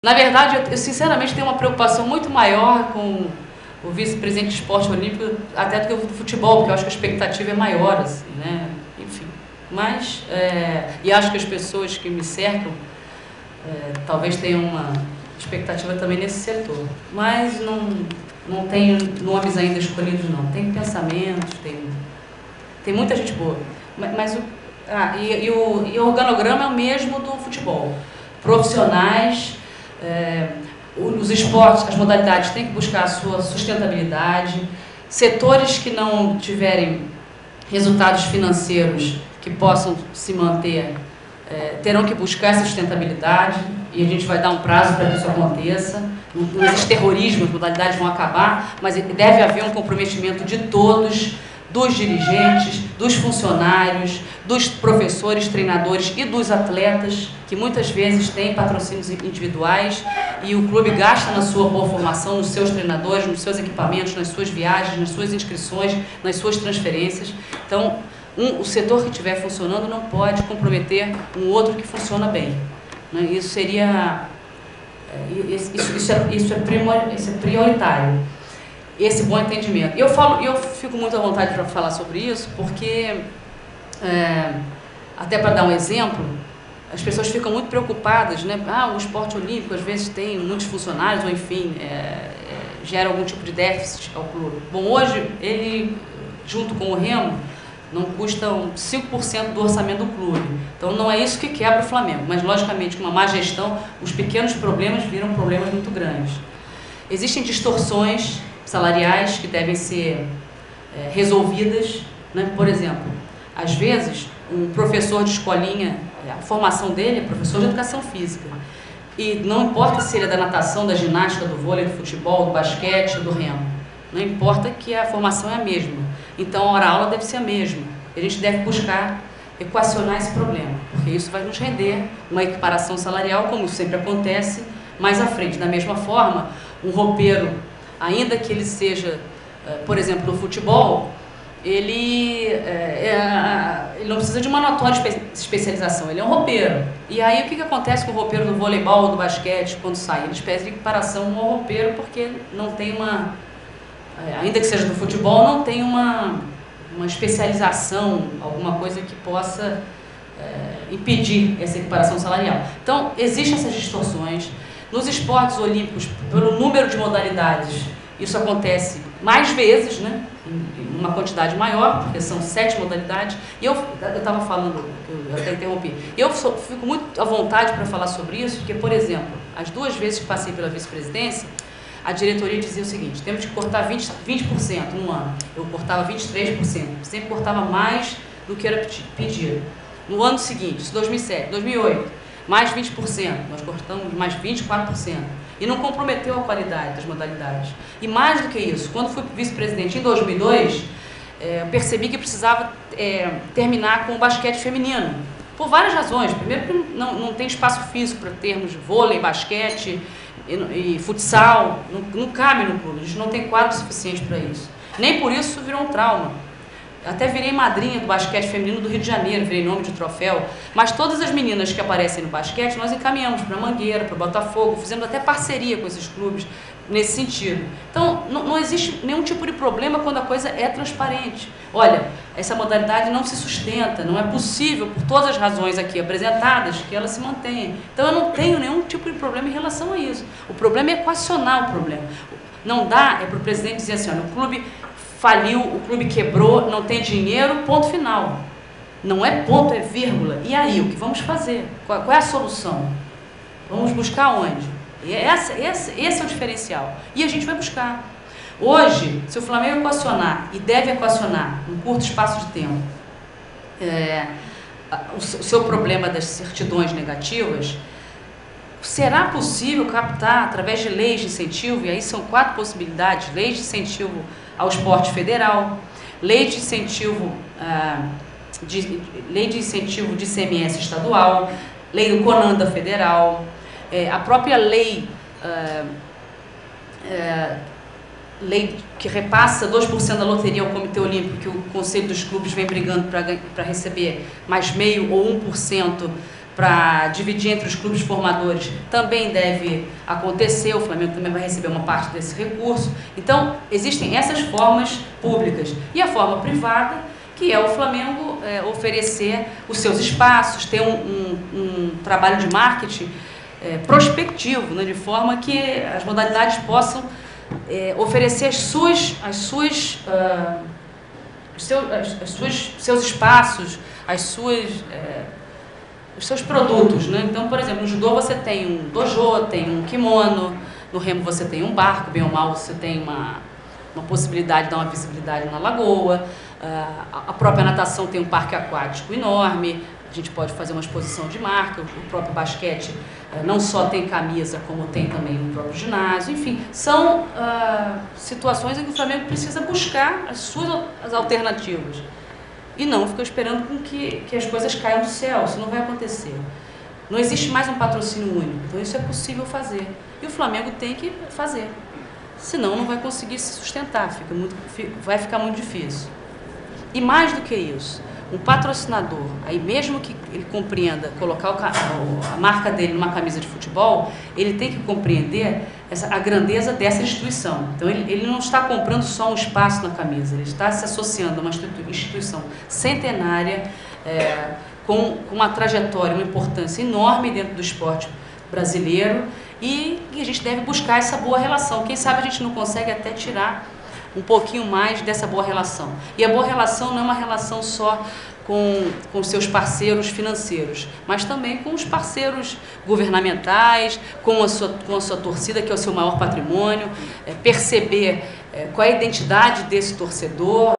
Na verdade, eu sinceramente tenho uma preocupação muito maior com o vice-presidente de esporte olímpico até do que o futebol, porque eu acho que a expectativa é maior, assim, né? Enfim. Mas, e acho que as pessoas que me cercam talvez tenham uma expectativa também nesse setor. Mas não tenho nomes ainda escolhidos, não. Tem pensamentos, tem muita gente boa. Mas o organograma é o mesmo do futebol. Profissionais, os esportes, as modalidades têm que buscar a sua sustentabilidade. Setores que não tiverem resultados financeiros que possam se manter terão que buscar essa sustentabilidade, e a gente vai dar um prazo para que isso aconteça. Não existe terrorismo, as modalidades vão acabar, mas deve haver um comprometimento de todos, dos dirigentes, dos funcionários, dos professores, treinadores e dos atletas, que muitas vezes têm patrocínios individuais e o clube gasta na sua boa formação, nos seus treinadores, nos seus equipamentos, nas suas viagens, nas suas inscrições, nas suas transferências. Então, o setor que estiver funcionando não pode comprometer um outro que funciona bem. Isso seria... Isso é prioritário. Esse bom entendimento. Eu fico muito à vontade para falar sobre isso, porque, até para dar um exemplo, as pessoas ficam muito preocupadas, né? O esporte olímpico às vezes tem muitos funcionários, ou enfim, gera algum tipo de déficit ao clube. Bom, hoje, ele, junto com o Remo, não custam 5% do orçamento do clube. Então, não é isso que quebra o Flamengo, mas, logicamente, com uma má gestão, os pequenos problemas viram problemas muito grandes. Existem distorções salariais que devem ser resolvidas, né? Por exemplo, às vezes, um professor de escolinha, a formação dele é professor de educação física, e não importa se ele é da natação, da ginástica, do vôlei, do futebol, do basquete, do remo, não importa que a formação é a mesma, então a hora-aula deve ser a mesma. A gente deve buscar equacionar esse problema, porque isso vai nos render uma equiparação salarial, como sempre acontece, mais à frente. Da mesma forma, um roupeiro, ainda que ele seja, por exemplo, no futebol, ele não precisa de uma notória especialização, ele é um roupeiro. E aí o que acontece com o roupeiro do voleibol ou do basquete quando sai? Eles pedem equiparação ao roupeiro porque não tem uma, ainda que seja do futebol, não tem uma especialização, alguma coisa que possa impedir essa equiparação salarial. Então, existem essas distorções. Nos esportes olímpicos, pelo número de modalidades, isso acontece mais vezes, né? Em uma quantidade maior, porque são 7 modalidades. E eu estava falando, eu até interrompi, eu fico muito à vontade para falar sobre isso, porque, por exemplo, as 2 vezes que passei pela vice-presidência, a diretoria dizia o seguinte: temos que cortar 20% no ano. Eu cortava 23%, sempre cortava mais do que era pedido. No ano seguinte, isso 2007, 2008, mais 20%, nós cortamos mais 24%. E não comprometeu a qualidade das modalidades. E mais do que isso, quando fui vice-presidente em 2002, percebi que precisava terminar com o basquete feminino, por várias razões. Primeiro, porque não tem espaço físico para termos vôlei, basquete e futsal, não cabe no clube, a gente não tem quadro suficiente para isso. Nem por isso virou um trauma. Até virei madrinha do basquete feminino do Rio de Janeiro, virei nome de troféu, mas todas as meninas que aparecem no basquete, nós encaminhamos para Mangueira, para Botafogo, fizemos até parceria com esses clubes nesse sentido. Então, não existe nenhum tipo de problema quando a coisa é transparente. Olha, essa modalidade não se sustenta, não é possível, por todas as razões aqui apresentadas, que ela se mantenha. Então, eu não tenho nenhum tipo de problema em relação a isso. O problema é equacionar o problema. Não dá para o presidente dizer assim: olha, o clube faliu, o clube quebrou, não tem dinheiro, ponto final. Não é ponto, é vírgula. E aí, o que vamos fazer? Qual é a solução? Vamos buscar onde? Esse é o diferencial. E a gente vai buscar. Hoje, se o Flamengo equacionar, e deve equacionar, em curto espaço de tempo, o seu problema das certidões negativas, será possível captar, através de leis de incentivo, e aí são 4 possibilidades: leis de incentivo ao esporte federal, lei de incentivo de ICMS estadual, lei do CONANDA federal, a própria lei que repassa 2% da loteria ao Comitê Olímpico, que o Conselho dos Clubes vem brigando para receber mais meio ou 1% para dividir entre os clubes formadores também deve acontecer, o Flamengo também vai receber uma parte desse recurso. Então, existem essas formas públicas. E a forma privada, que é o Flamengo oferecer os seus espaços, ter um trabalho de marketing prospectivo, né, de forma que as modalidades possam oferecer seus espaços, os seus produtos, né? Então, por exemplo, no judô você tem um dojo, tem um kimono, no remo você tem um barco, bem ou mal você tem uma possibilidade de dar uma visibilidade na lagoa, a própria natação tem um parque aquático enorme, a gente pode fazer uma exposição de marca, o próprio basquete não só tem camisa, como tem também o próprio ginásio, enfim, são situações em que o Flamengo precisa buscar as suas alternativas. E não fica esperando com que as coisas caiam do céu, isso não vai acontecer. Não existe mais um patrocínio único, então isso é possível fazer. E o Flamengo tem que fazer, senão não vai conseguir se sustentar, vai ficar muito difícil. E mais do que isso, um patrocinador, aí mesmo que ele compreenda colocar a marca dele numa camisa de futebol, ele tem que compreender a grandeza dessa instituição. Então ele não está comprando só um espaço na camisa, ele está se associando a uma instituição centenária, com uma trajetória, uma importância enorme dentro do esporte brasileiro, e a gente deve buscar essa boa relação. Quem sabe a gente não consegue até tirar um pouquinho mais dessa boa relação. E a boa relação não é uma relação só com seus parceiros financeiros, mas também com os parceiros governamentais, com a sua torcida, que é o seu maior patrimônio, perceber qual é a identidade desse torcedor,